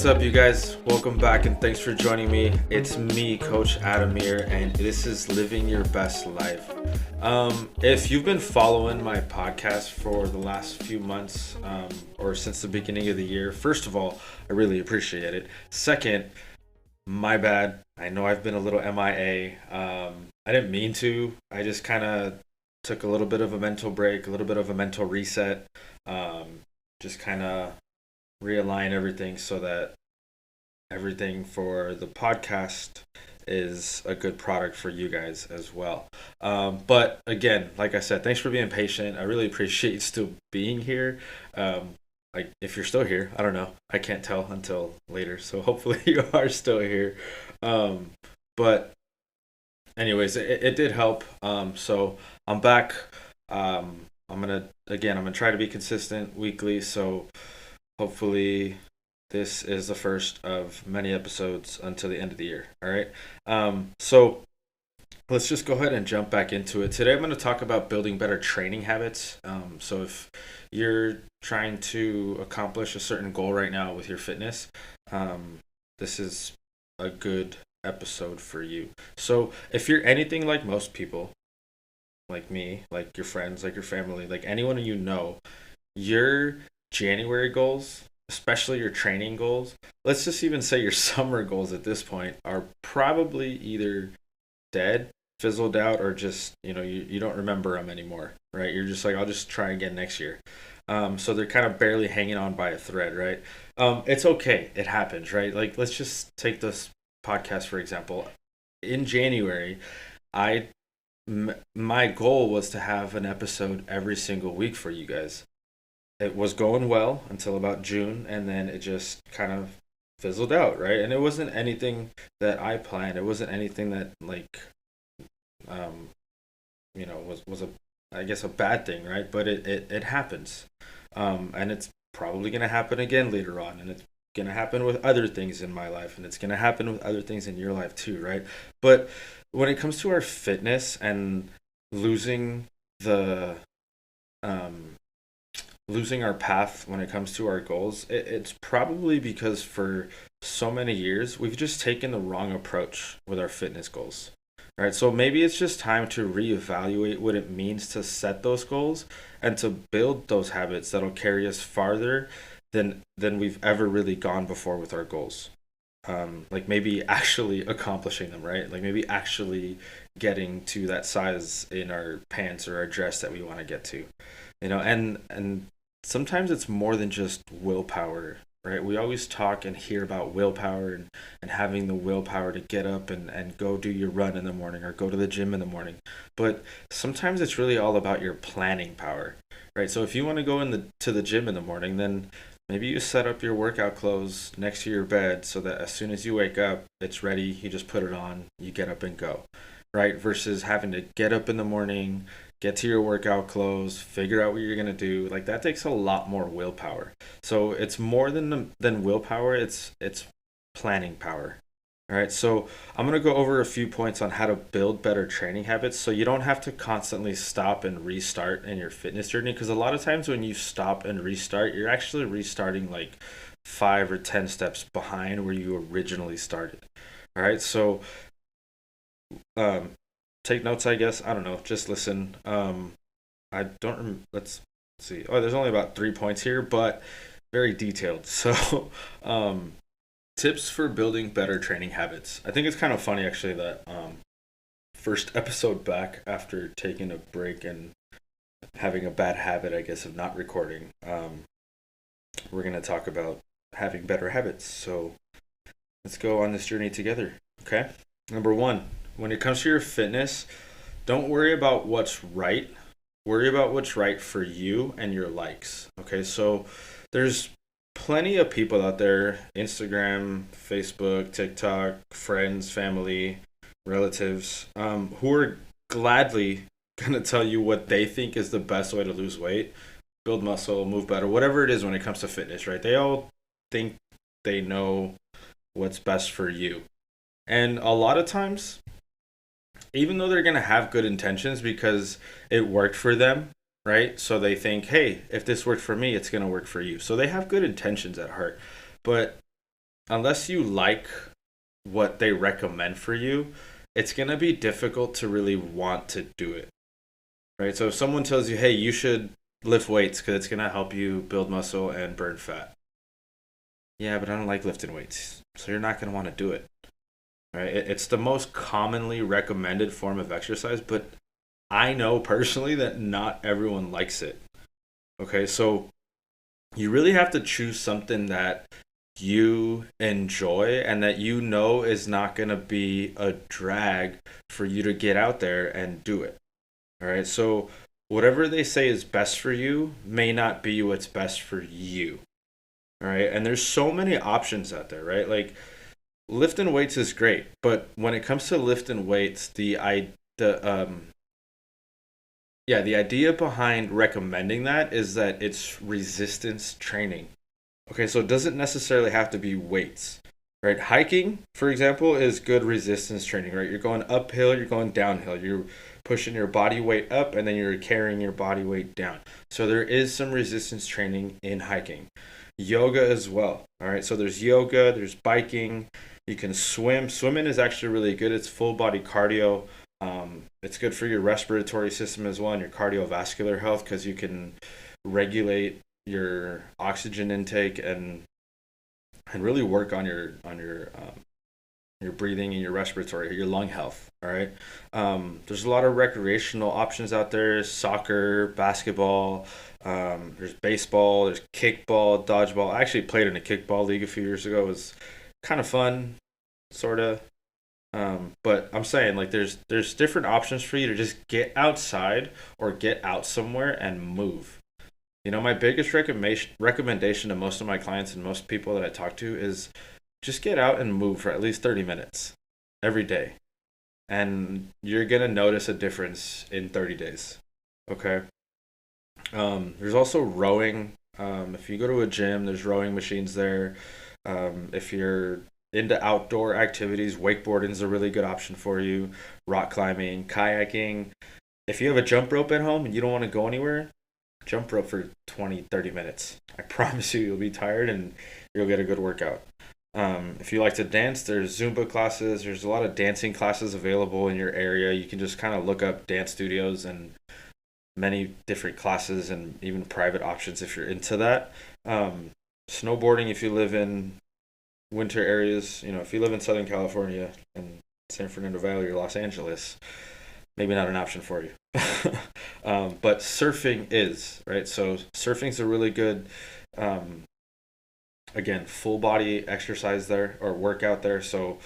What's up, you guys? Welcome back and thanks for joining me. It's me, Coach Adamir, and this is Living Your Best Life. If you've been following my podcast for the last few months or since the beginning of the year, first of all, I really appreciate it. Second, my bad. I know I've been a little MIA. I didn't mean to. I just kind of took a little bit of a mental break, a little bit of a mental reset. Just kind of realign everything so that everything for the podcast is a good product for you guys as well. But again, like I said, thanks for being patient. I really appreciate you still being here. Like if you're still here, I don't know. I can't tell until later. So hopefully you are still here. But anyways, it did help. So I'm back. I'm gonna try to be consistent weekly. So hopefully this is the first of many episodes until the end of the year. All right. So let's just go ahead and jump back into it. Today I'm going to talk about building better training habits. So if you're trying to accomplish a certain goal right now with your fitness, this is a good episode for you. So if you're anything like most people, like me, like your friends, like your family, like anyone you know, your January goals, especially your training goals, let's just even say your summer goals at this point, are probably either dead, fizzled out, or just, you don't remember them anymore, right? You're just like, I'll just try again next year. So they're kind of barely hanging on by a thread, right? It's okay. It happens, right? Like, let's just take this podcast, for example. In January, my goal was to have an episode every single week for you guys. It was going well until about June, and then it just kind of fizzled out, right? And it wasn't anything that I planned. It wasn't anything that was I guess a bad thing, right? But it happens, and it's probably gonna happen again later on, and it's gonna happen with other things in my life, and it's gonna happen with other things in your life too, right? But when it comes to our fitness and losing the losing our path when it comes to our goals, it's probably because for so many years we've just taken the wrong approach with our fitness goals. All right, so maybe it's just time to reevaluate what it means to set those goals and to build those habits that'll carry us farther than we've ever really gone before with our goals. Like maybe actually accomplishing them, right? Like maybe actually getting to that size in our pants or our dress that we want to get to. And sometimes it's more than just willpower, right? We always talk and hear about willpower and having the willpower to get up and go do your run in the morning or go to the gym in the morning. But sometimes it's really all about your planning power, right? So if you want to go to the gym in the morning, then maybe you set up your workout clothes next to your bed so that as soon as you wake up, it's ready. You just put it on, you get up and go, right? Versus having to get up in the morning, get to your workout clothes, figure out what you're going to do. Like that takes a lot more willpower. So it's more than willpower. It's planning power. All right. So I'm going to go over a few points on how to build better training habits so you don't have to constantly stop and restart in your fitness journey. Because a lot of times when you stop and restart, you're actually restarting like 5 or 10 steps behind where you originally started. All right. So, take notes, I guess. I don't know. Just listen. Let's see. Oh, there's only about 3 points here, but very detailed. So, tips for building better training habits. I think it's kind of funny, actually, that first episode back after taking a break and having a bad habit, I guess, of not recording, we're going to talk about having better habits. So, let's go on this journey together. Okay? Number 1. When it comes to your fitness, don't worry about what's right. Worry about what's right for you and your likes. Okay, so there's plenty of people out there, Instagram, Facebook, TikTok, friends, family, relatives, who are gladly going to tell you what they think is the best way to lose weight, build muscle, move better, whatever it is when it comes to fitness, right? They all think they know what's best for you. And a lot of times, even though they're going to have good intentions because it worked for them, right? So they think, hey, if this worked for me, it's going to work for you. So they have good intentions at heart. But unless you like what they recommend for you, it's going to be difficult to really want to do it. Right? So if someone tells you, "Hey, you should lift weights because it's going to help you build muscle and burn fat." Yeah, but I don't like lifting weights. So you're not going to want to do it. Right? It's the most commonly recommended form of exercise, but I know personally that not everyone likes it. Okay, so you really have to choose something that you enjoy and that you know is not going to be a drag for you to get out there and do it. All right, so whatever they say is best for you may not be what's best for you. All right, and there's so many options out there, right? Like lifting weights is great, but when it comes to lifting weights, the idea behind recommending that is that it's resistance training. Okay, so it doesn't necessarily have to be weights, right? Hiking, for example, is good resistance training, right? You're going uphill, you're going downhill, you're pushing your body weight up, and then you're carrying your body weight down. So there is some resistance training in hiking. Yoga as well, all right? So there's yoga, there's biking, you can swim. Swimming is actually really good. It's full body cardio. It's good for your respiratory system as well and your cardiovascular health because you can regulate your oxygen intake and really work on your breathing and your respiratory, your lung health. All right. There's a lot of recreational options out there: soccer, basketball. There's baseball. There's kickball, dodgeball. I actually played in a kickball league a few years ago. It was kind of fun, sort of. But I'm saying like there's different options for you to just get outside or get out somewhere and move. My biggest recommendation to most of my clients and most people that I talk to is just get out and move for at least 30 minutes every day. And you're going to notice a difference in 30 days. Okay. There's also rowing. If you go to a gym, there's rowing machines there. If you're into outdoor activities, wakeboarding is a really good option for you. Rock climbing, kayaking. If you have a jump rope at home and you don't want to go anywhere, jump rope for 20, 30 minutes. I promise you'll be tired and you'll get a good workout. If you like to dance, there's Zumba classes. There's a lot of dancing classes available in your area. You can just kind of look up dance studios and many different classes and even private options if you're into that. Snowboarding, if you live in winter areas, if you live in Southern California and San Fernando Valley or Los Angeles, maybe not an option for you. But surfing is, right? So surfing's a really good, again, full body exercise there or workout there. So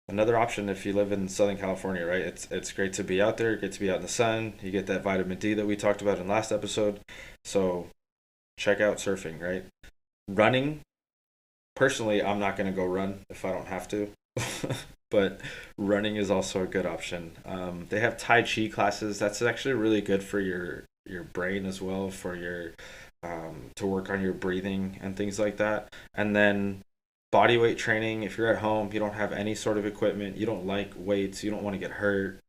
another option if you live in Southern California, right? It's great to be out there, get to be out in the sun. You get that vitamin D that we talked about in last episode. So check out surfing, right? Running, personally, I'm not going to go run if I don't have to. But running is also a good option. They have Tai Chi classes. That's actually really good for your brain as well, for your to work on your breathing and things like that. And then body weight training. If you're at home, you don't have any sort of equipment, you don't like weights, you don't want to get hurt,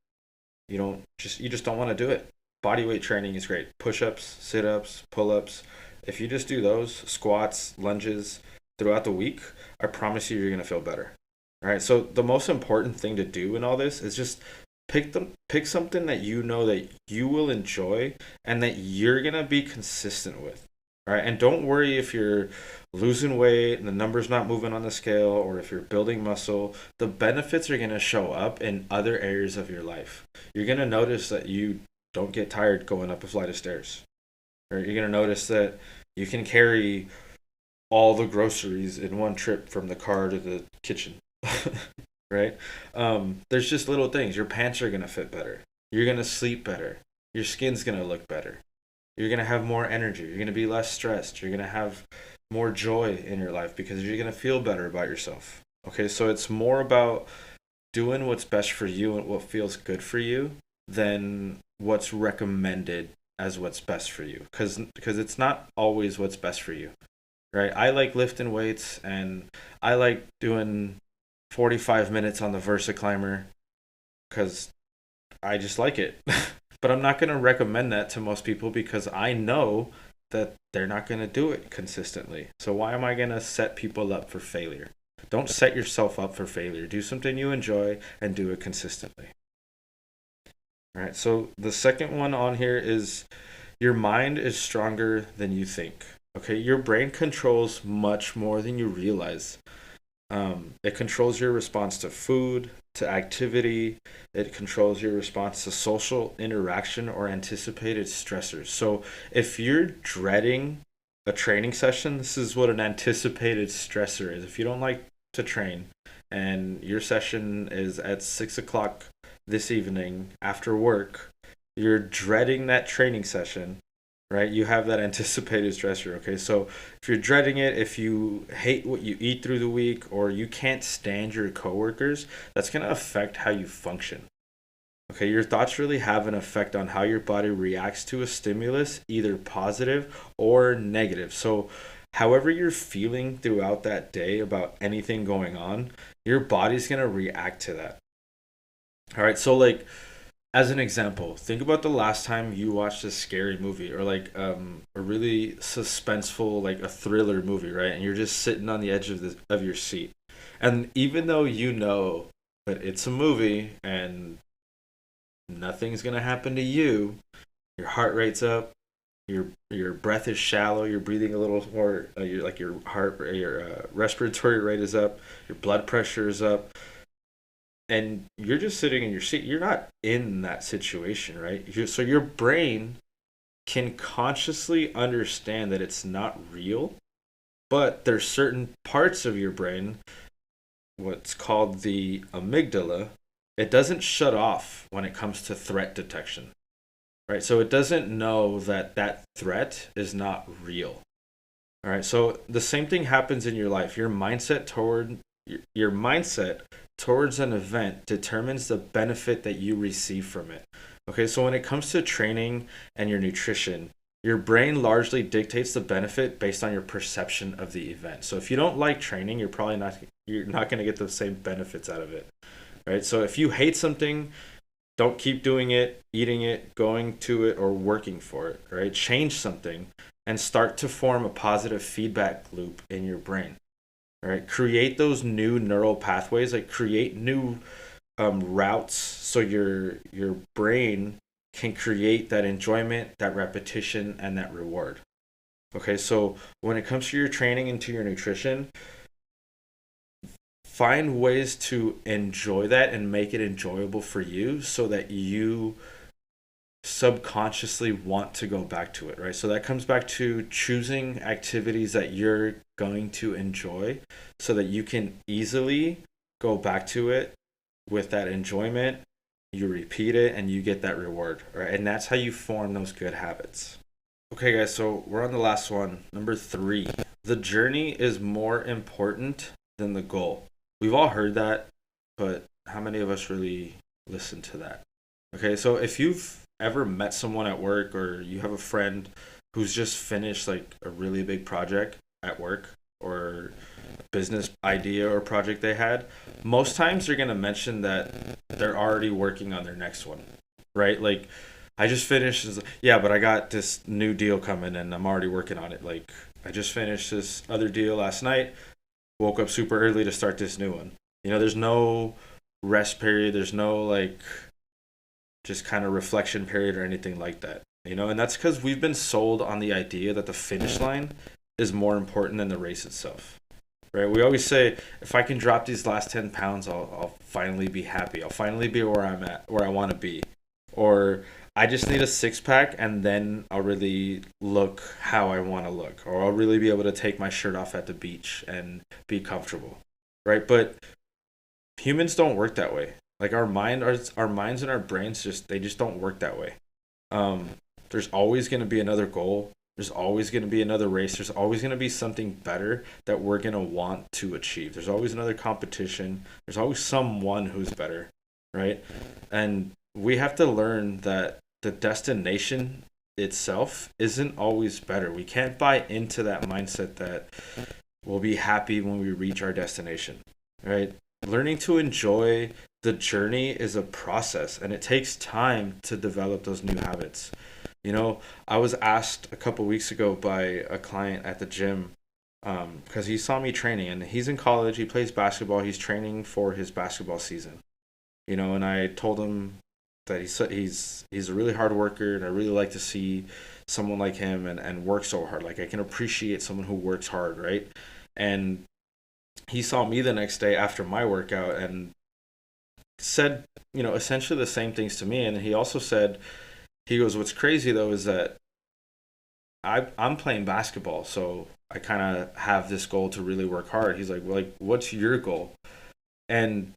you just don't want to do it. Body weight training is great. Push-ups, sit-ups, pull-ups. If you just do those, squats, lunges throughout the week, I promise you're going to feel better. All right. So the most important thing to do in all this is just pick something that you know that you will enjoy and that you're going to be consistent with. All right. And don't worry if you're losing weight and the number's not moving on the scale or if you're building muscle. The benefits are going to show up in other areas of your life. You're going to notice that you don't get tired going up a flight of stairs. Or you're going to notice that you can carry all the groceries in one trip from the car to the kitchen. Right? There's just little things. Your pants are going to fit better. You're going to sleep better. Your skin's going to look better. You're going to have more energy. You're going to be less stressed. You're going to have more joy in your life because you're going to feel better about yourself. Okay, so it's more about doing what's best for you and what feels good for you than what's recommended as what's best for you, because it's not always what's best for you, right? I like lifting weights and I like doing 45 minutes on the Versa Climber because I just like it. But I'm not going to recommend that to most people because I know that they're not going to do it consistently. So why am I going to set people up for failure? Don't set yourself up for failure. Do something you enjoy and do it consistently. All right. So the second one on here is your mind is stronger than you think. Okay. Your brain controls much more than you realize. It controls your response to food, to activity. It controls your response to social interaction or anticipated stressors. So if you're dreading a training session, this is what an anticipated stressor is. If you don't like to train and your session is at 6 o'clock this evening after work, you're dreading that training session, right? You have that anticipated stressor. Okay, so if you're dreading it, if you hate what you eat through the week, or you can't stand your coworkers, that's going to affect how you function. Okay, your thoughts really have an effect on how your body reacts to a stimulus, either positive or negative. So however you're feeling throughout that day about anything going on, your body's going to react to that. All right, so like, as an example, think about the last time you watched a scary movie, or like a really suspenseful, like a thriller movie, right? And you're just sitting on the edge of your seat. And even though you know that it's a movie and nothing's going to happen to you, your heart rate's up, your breath is shallow, you're breathing a little more, your respiratory rate is up, your blood pressure is up, and you're just sitting in your seat. You're not in that situation, right? So your brain can consciously understand that it's not real, but there's certain parts of your brain, what's called the amygdala, it doesn't shut off when it comes to threat detection, right? So it doesn't know that that threat is not real. All right, so the same thing happens in your life. Your mindset towards an event determines the benefit that you receive from it. Okay, so when it comes to training and your nutrition, your brain largely dictates the benefit based on your perception of the event. So if you don't like training, you're not going to get the same benefits out of it. Right? So if you hate something, don't keep doing it, eating it, going to it, or working for it, right? Change something and start to form a positive feedback loop in your brain. All right, create those new neural pathways, like create new routes, so your brain can create that enjoyment, that repetition, and that reward. Okay, so when it comes to your training and to your nutrition, find ways to enjoy that and make it enjoyable for you, so that you subconsciously want to go back to it, right? So that comes back to choosing activities that you're going to enjoy, so that you can easily go back to it with that enjoyment. You repeat it and you get that reward, right? And that's how you form those good habits. Okay, guys, so we're on the last one, number 3. The journey is more important than the goal. We've all heard that, but how many of us really listen to that? Okay, so if you've ever met someone at work, or you have a friend who's just finished like a really big project at work, or business idea or project they had, most times they're going to mention that they're already working on their next one, right? Like, I just finished, yeah, but I got this new deal coming and I'm already working on it. Like, I just finished this other deal last night, woke up super early to start this new one. There's no rest period, there's no like just kind of reflection period or anything like that. And that's because we've been sold on the idea that the finish line is more important than the race itself, right? We always say, if I can drop these last 10 pounds, I'll finally be happy. I'll finally be where I'm at, where I want to be. Or I just need a 6-pack and then I'll really look how I want to look. Or I'll really be able to take my shirt off at the beach and be comfortable, right? But humans don't work that way. Like, our minds and our brains just don't work that way. There's always going to be another goal. There's always going to be another race. There's always going to be something better that we're going to want to achieve. There's always another competition. There's always someone who's better, right? And we have to learn that the destination itself isn't always better. We can't buy into that mindset that we'll be happy when we reach our destination, right? Learning to enjoy the journey is a process, and it takes time to develop those new habits. I was asked a couple weeks ago by a client at the gym, because he saw me training, and he's in college. He plays basketball. He's training for his basketball season. And I told him that he's a really hard worker, and I really like to see someone like him and work so hard. Like, I can appreciate someone who works hard, right? And he saw me the next day after my workout and said, essentially the same things to me. And he also said, he goes, "What's crazy though is that I'm playing basketball, so I kind of have this goal to really work hard." He's like, "Well, like, what's your goal?" And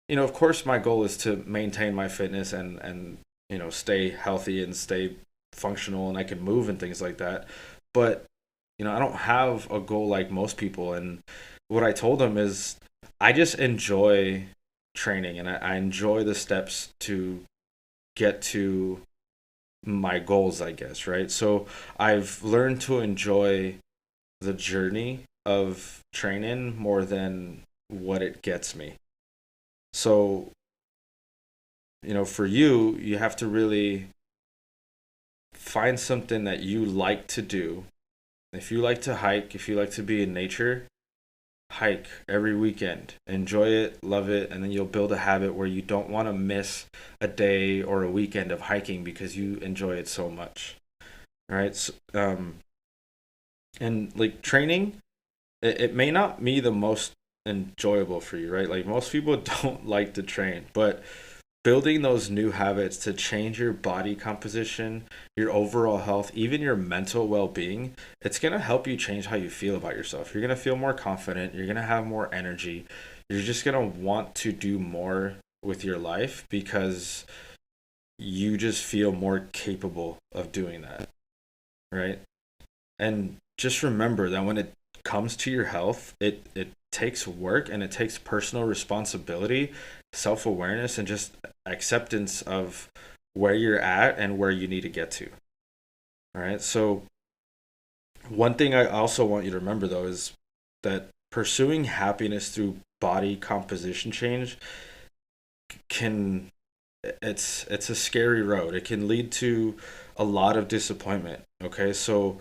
of course, my goal is to maintain my fitness and stay healthy and stay functional, and I can move and things like that. But I don't have a goal like most people. And what I told him is, I just enjoy training, and I enjoy the steps to get to my goals, I guess, right? So I've learned to enjoy the journey of training more than what it gets me. So, for you have to really find something that you like to do. If you like to hike, if you like to be in nature, hike every weekend. Enjoy it, love it, and then you'll build a habit where you don't want to miss a day or a weekend of hiking because you enjoy it so much. All right? And like training, it may not be the most enjoyable for you, right? Like, most people don't like to train, but building those new habits to change your body composition, your overall health, even your mental well-being, it's going to help you change how you feel about yourself. You're going to feel more confident, you're going to have more energy. You're just going to want to do more with your life because you just feel more capable of doing that, right? And just remember that when it comes to your health, it takes work, and it takes personal responsibility, self-awareness, and just acceptance of where you're at and where you need to get to. All right. So one thing I also want you to remember though is that pursuing happiness through body composition change can it's a scary road. It can lead to a lot of disappointment. Okay. So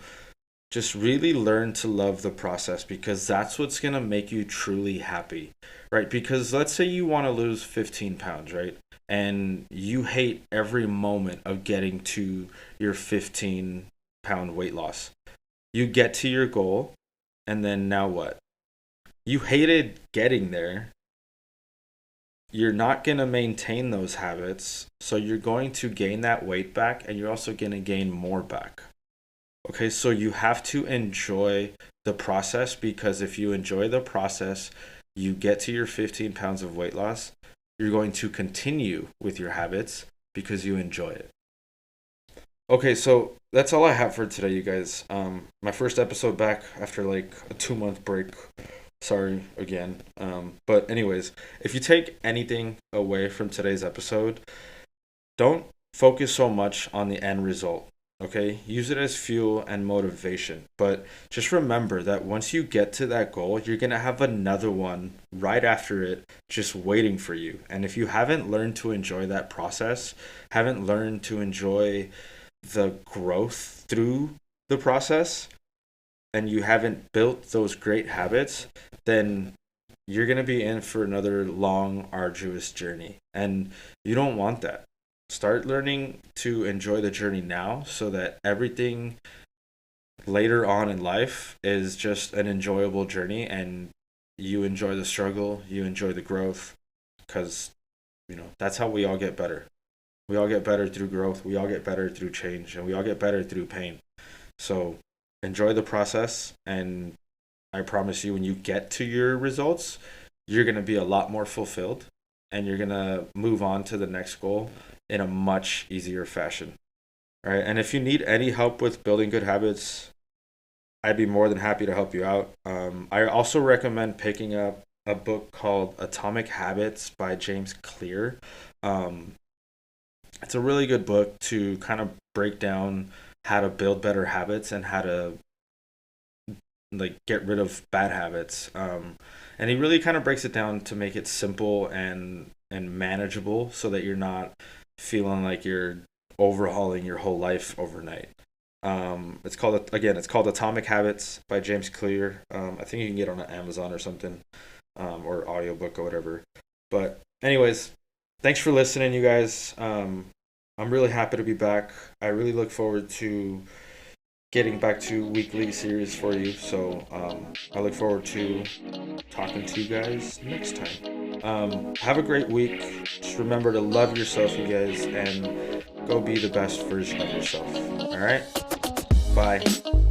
just really learn to love the process, because that's what's going to make you truly happy, right? Because let's say you want to lose 15 pounds, right? And you hate every moment of getting to your 15-pound weight loss. You get to your goal, and then now what? You hated getting there. You're not going to maintain those habits. So you're going to gain that weight back, and you're also going to gain more back. Okay, so you have to enjoy the process, because if you enjoy the process, you get to your 15 pounds of weight loss, you're going to continue with your habits because you enjoy it. Okay, so that's all I have for today, you guys. My first episode back after like a 2-month break. Sorry again. But anyways, if you take anything away from today's episode, don't focus so much on the end result. Okay, use it as fuel and motivation. But just remember that once you get to that goal, you're going to have another one right after it just waiting for you. And if you haven't learned to enjoy that process, haven't learned to enjoy the growth through the process, and you haven't built those great habits, then you're going to be in for another long, arduous journey. And you don't want that. Start learning to enjoy the journey now, so that everything later on in life is just an enjoyable journey, and you enjoy the struggle, you enjoy the growth, because that's how we all get better. We all get better through growth, we all get better through change, and we all get better through pain. So enjoy the process, and I promise you, when you get to your results, you're going to be a lot more fulfilled, and you're going to move on to the next goal in a much easier fashion. All right. And if you need any help with building good habits, I'd be more than happy to help you out. I also recommend picking up a book called Atomic Habits by James Clear. It's a really good book to kind of break down how to build better habits and how to like get rid of bad habits. And he really kind of breaks it down to make it simple and manageable, so that you're not feeling like you're overhauling your whole life overnight. It's called Atomic Habits by James Clear. I think you can get it on Amazon or something, or audiobook or whatever. But anyways, thanks for listening, you guys. I'm really happy to be back. I really look forward to getting back to weekly series for you. So I look forward to talking to you guys next time. Have a great week. Just remember to love yourself, you guys, and go be the best version of yourself. All right? Bye.